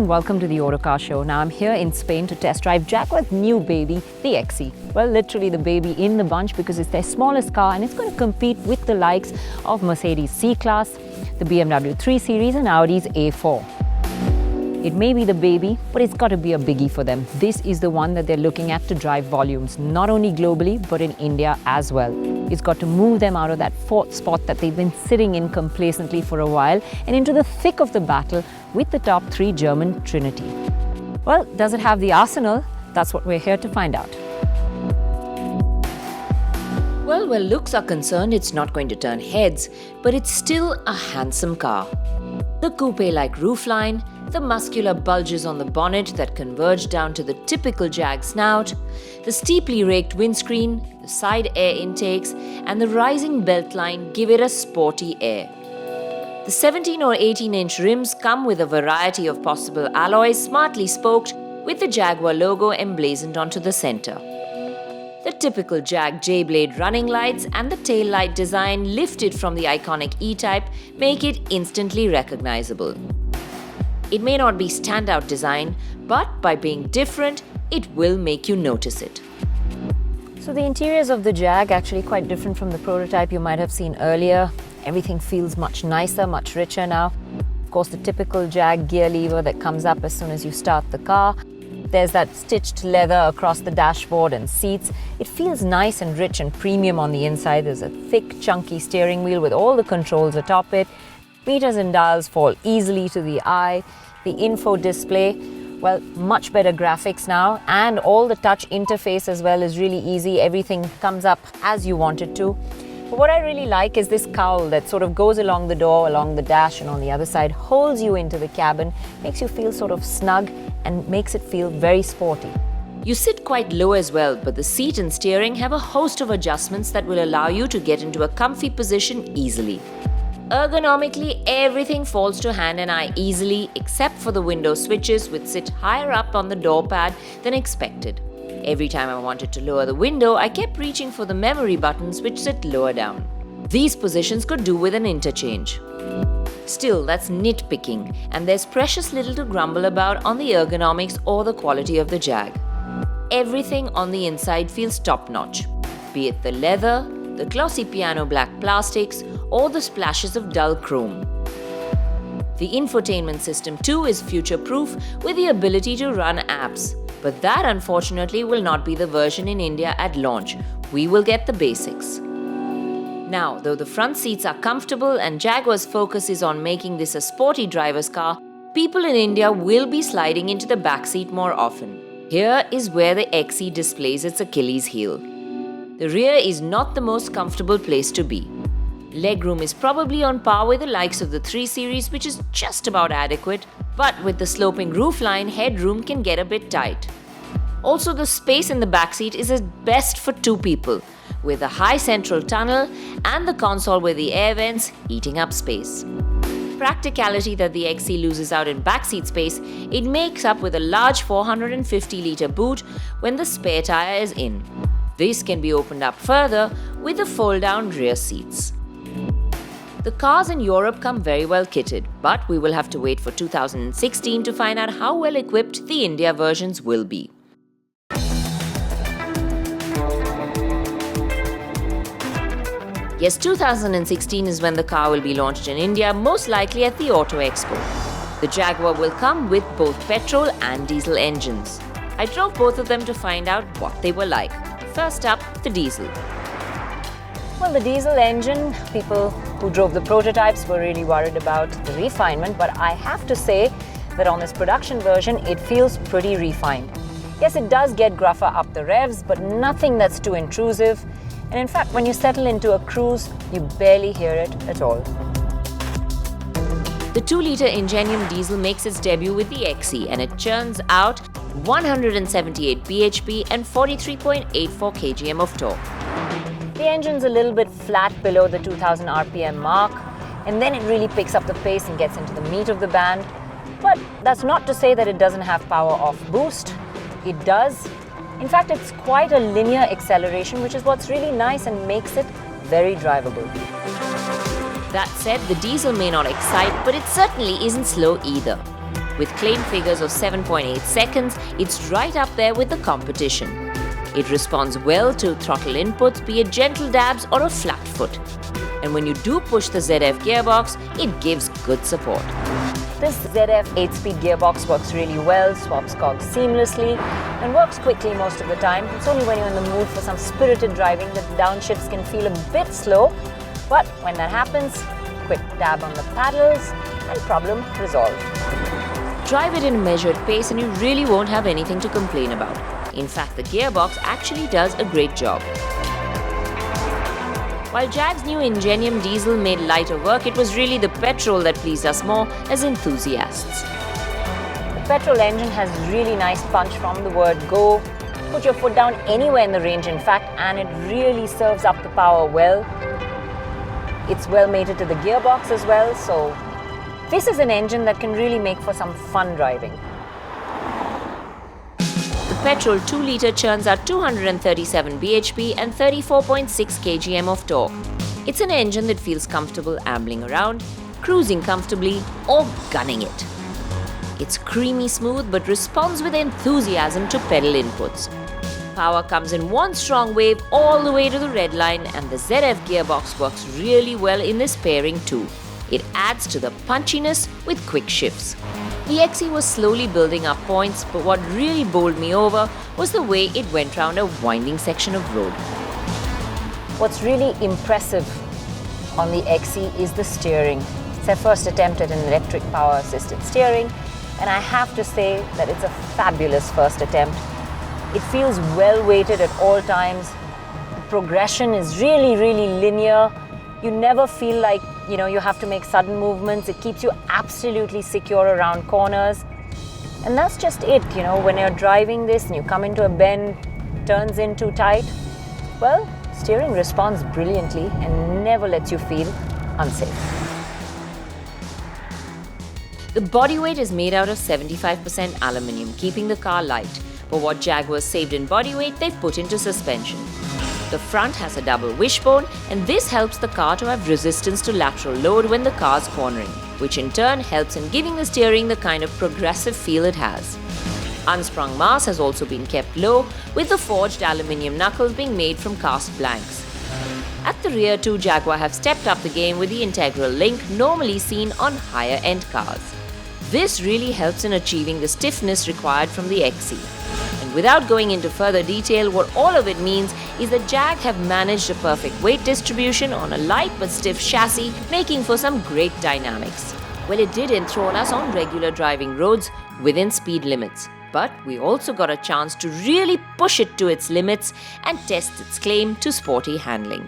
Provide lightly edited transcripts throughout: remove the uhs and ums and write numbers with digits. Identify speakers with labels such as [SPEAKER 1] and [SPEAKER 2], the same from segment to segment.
[SPEAKER 1] and welcome to the Autocar Show. Now I'm here in Spain to test drive Jaguar's new baby, the XE. Well, literally the baby in the bunch because it's their smallest car and it's going to compete with the likes of Mercedes C-Class, the BMW 3 Series and Audi's A4. It may be the baby, but it's got to be a biggie for them. This is the one that they're looking at to drive volumes, not only globally, but in India as well. It's got to move them out of that fourth spot that they've been sitting in complacently for a while and into the thick of the battle with the top three German trinity. Well, does it have the arsenal? That's what we're here to find out. Well, where looks are concerned, it's not going to turn heads, but it's still a handsome car. The coupe-like roofline, the muscular bulges on the bonnet that converge down to the typical Jag snout, the steeply raked windscreen, the side air intakes, and the rising beltline give it a sporty air. The 17 or 18-inch rims come with a variety of possible alloys smartly spoked with the Jaguar logo emblazoned onto the center. The typical Jag J-blade running lights and the tail light design lifted from the iconic E-Type make it instantly recognizable. It may not be standout design, but by being different, it will make you notice it. So the interiors of the Jag actually quite different from the prototype you might have seen earlier. Everything feels much nicer, much richer now. Of course, the typical Jag gear lever that comes up as soon as you start the car. There's that stitched leather across the dashboard and seats. It feels nice and rich and premium on the inside. There's a thick, chunky steering wheel with all the controls atop it. Meters and dials fall easily to the eye. The info display, well, much better graphics now, and all the touch interface as well is really easy. Everything comes up as you want it to. But what I really like is this cowl that sort of goes along the door, along the dash, and on the other side holds you into the cabin, makes you feel sort of snug and makes it feel very sporty. You sit quite low as well, but the seat and steering have a host of adjustments that will allow you to get into a comfy position easily. Ergonomically, everything falls to hand and eye easily except for the window switches which sit higher up on the door pad than expected. Every time I wanted to lower the window, I kept reaching for the memory buttons which sit lower down. These positions could do with an interchange. Still, that's nitpicking, and there's precious little to grumble about on the ergonomics or the quality of the Jag. Everything on the inside feels top-notch, be it the leather, the glossy piano black plastics, or the splashes of dull chrome. The infotainment system too is future-proof with the ability to run apps. But that unfortunately will not be the version in India at launch. We will get the basics. Now, though the front seats are comfortable and Jaguar's focus is on making this a sporty driver's car, people in India will be sliding into the backseat more often. Here is where the XE displays its Achilles heel. The rear is not the most comfortable place to be. Legroom is probably on par with the likes of the 3 Series, which is just about adequate, but with the sloping roofline, headroom can get a bit tight. Also, the space in the backseat is at best for 2 people, with a high central tunnel and the console with the air vents eating up space. Practicality that the XE loses out in backseat space, it makes up with a large 450-litre boot when the spare tyre is in. This can be opened up further with the fold-down rear seats. The cars in Europe come very well kitted, but we will have to wait for 2016 to find out how well equipped the India versions will be. Yes, 2016 is when the car will be launched in India, most likely at the Auto Expo. The Jaguar will come with both petrol and diesel engines. I drove both of them to find out what they were like. First up, the diesel. Well, the diesel engine, people who drove the prototypes were really worried about the refinement, but I have to say that on this production version, it feels pretty refined. Yes, it does get gruffer up the revs, but nothing that's too intrusive. And in fact, when you settle into a cruise, you barely hear it at all. The 2-litre Ingenium diesel makes its debut with the XE and it churns out 178 bhp and 43.84 kgm of torque. The engine's a little bit flat below the 2000 RPM mark, and then it really picks up the pace and gets into the meat of the band. But that's not to say that it doesn't have power off boost. It does. In fact, it's quite a linear acceleration, which is what's really nice and makes it very drivable. That said, the diesel may not excite, but it certainly isn't slow either. With claim figures of 7.8 seconds, it's right up there with the competition. It responds well to throttle inputs, be it gentle dabs or a flat foot. And when you do push the ZF gearbox, it gives good support. This ZF 8-speed gearbox works really well, swaps cogs seamlessly, and works quickly most of the time. It's only when you're in the mood for some spirited driving that downshifts can feel a bit slow. But when that happens, quick dab on the paddles and problem resolved. Drive it in a measured pace and you really won't have anything to complain about. In fact, the gearbox actually does a great job. While Jag's new Ingenium diesel made lighter work, it was really the petrol that pleased us more as enthusiasts. The petrol engine has really nice punch from the word go. Put your foot down anywhere in the range, in fact, and it really serves up the power well. It's well mated to the gearbox as well, so this is an engine that can really make for some fun driving. The petrol 2-litre churns out 237 bhp and 34.6 kgm of torque. It's an engine that feels comfortable ambling around, cruising comfortably, or gunning it. It's creamy smooth but responds with enthusiasm to pedal inputs. Power comes in one strong wave all the way to the red line, and the ZF gearbox works really well in this pairing too. It adds to the punchiness with quick shifts. The XE was slowly building up points, but what really bowled me over was the way it went round a winding section of road. What's really impressive on the XE is the steering. It's their first attempt at an electric power-assisted steering, and I have to say that it's a fabulous first attempt. It feels well weighted at all times. The progression is really linear. You never feel like, you have to make sudden movements. It keeps you absolutely secure around corners. And that's just it, when you're driving this and you come into a bend, turns in too tight, well, steering responds brilliantly and never lets you feel unsafe. The body weight is made out of 75% aluminium, keeping the car light. But what Jaguars saved in body weight, they've put into suspension. The front has a double wishbone, and this helps the car to have resistance to lateral load when the car's cornering, which in turn helps in giving the steering the kind of progressive feel it has. Unsprung mass has also been kept low, with the forged aluminium knuckles being made from cast blanks. At the rear too, Jaguar have stepped up the game with the integral link normally seen on higher-end cars. This really helps in achieving the stiffness required from the XE. And without going into further detail, what all of it means is that Jag have managed a perfect weight distribution on a light but stiff chassis, making for some great dynamics. Well, it did enthrall us on regular driving roads within speed limits. But we also got a chance to really push it to its limits and test its claim to sporty handling.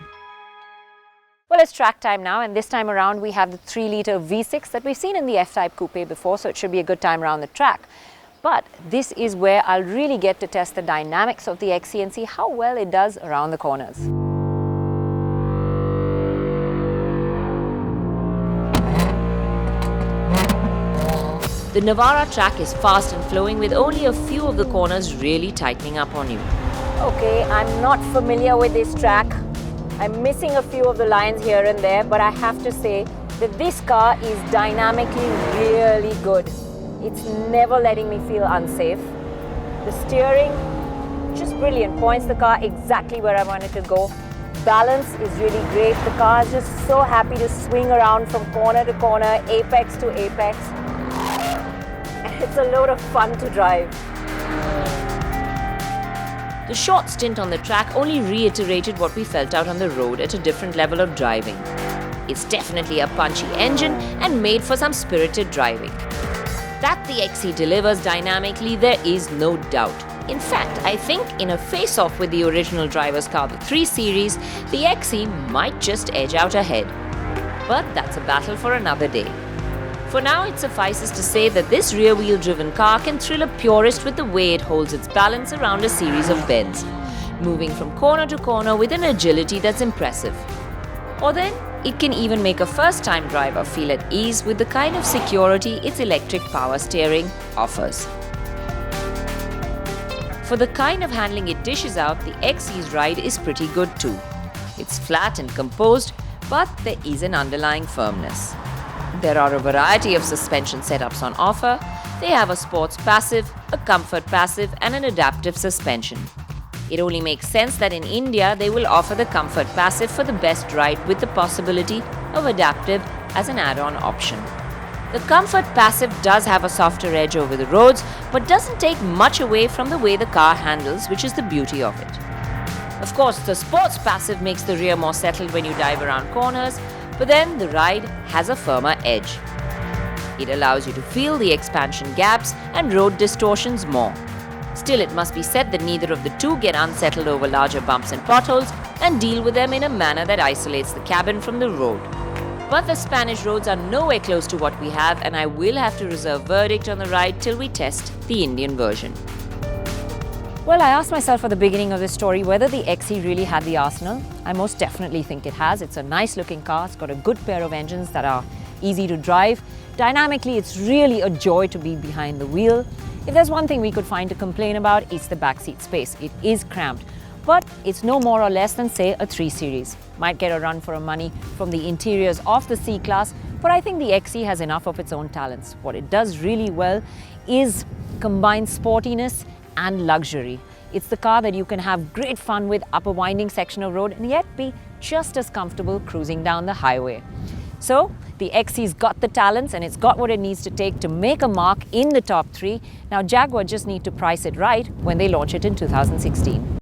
[SPEAKER 1] Well, it's track time now, and this time around we have the 3-litre V6 that we've seen in the F-Type Coupe before, so it should be a good time around the track. But this is where I'll really get to test the dynamics of the XE and see how well it does around the corners. The Navara track is fast and flowing, with only a few of the corners really tightening up on you. Okay, I'm not familiar with this track. I'm missing a few of the lines here and there, but I have to say that this car is dynamically really good. It's never letting me feel unsafe. The steering, just brilliant, points the car exactly where I want it to go. Balance is really great. The car is just so happy to swing around from corner to corner, apex to apex. It's a load of fun to drive. The short stint on the track only reiterated what we felt out on the road at a different level of driving. It's definitely a punchy engine and made for some spirited driving. That the XE delivers dynamically, there is no doubt. In fact, I think in a face-off with the original driver's car, the 3 Series, the XE might just edge out ahead. But that's a battle for another day. For now, it suffices to say that this rear-wheel driven car can thrill a purist with the way it holds its balance around a series of bends, moving from corner to corner with an agility that's impressive. Or then, it can even make a first-time driver feel at ease with the kind of security its electric power steering offers. For the kind of handling it dishes out, the XE's ride is pretty good too. It's flat and composed, but there is an underlying firmness. There are a variety of suspension setups on offer, They have a sports passive, a comfort passive, and an adaptive suspension. It only makes sense that in India they will offer the comfort passive for the best ride with the possibility of adaptive as an add-on option. The comfort passive does have a softer edge over the roads, but doesn't take much away from the way the car handles, which is the beauty of it. Of course, the sports passive makes the rear more settled when you dive around corners, but then the ride has a firmer edge. It allows you to feel the expansion gaps and road distortions more. Still, it must be said that neither of the two get unsettled over larger bumps and potholes and deal with them in a manner that isolates the cabin from the road. But the Spanish roads are nowhere close to what we have, and I will have to reserve verdict on the ride till we test the Indian version. Well, I asked myself at the beginning of this story whether the XE really had the arsenal. I most definitely think it has. It's a nice looking car. It's got a good pair of engines that are easy to drive. Dynamically, it's really a joy to be behind the wheel. If there's one thing we could find to complain about, it's the backseat space. It is cramped, but it's no more or less than, say, a 3 Series. Might get a run for money from the interiors of the C-Class, but I think the XE has enough of its own talents. What it does really well is combine sportiness and luxury. It's the car that you can have great fun with up a winding section of road and yet be just as comfortable cruising down the highway. So, the XE's got the talents and it's got what it needs to take to make a mark in the top 3. Now, Jaguar just need to price it right when they launch it in 2016.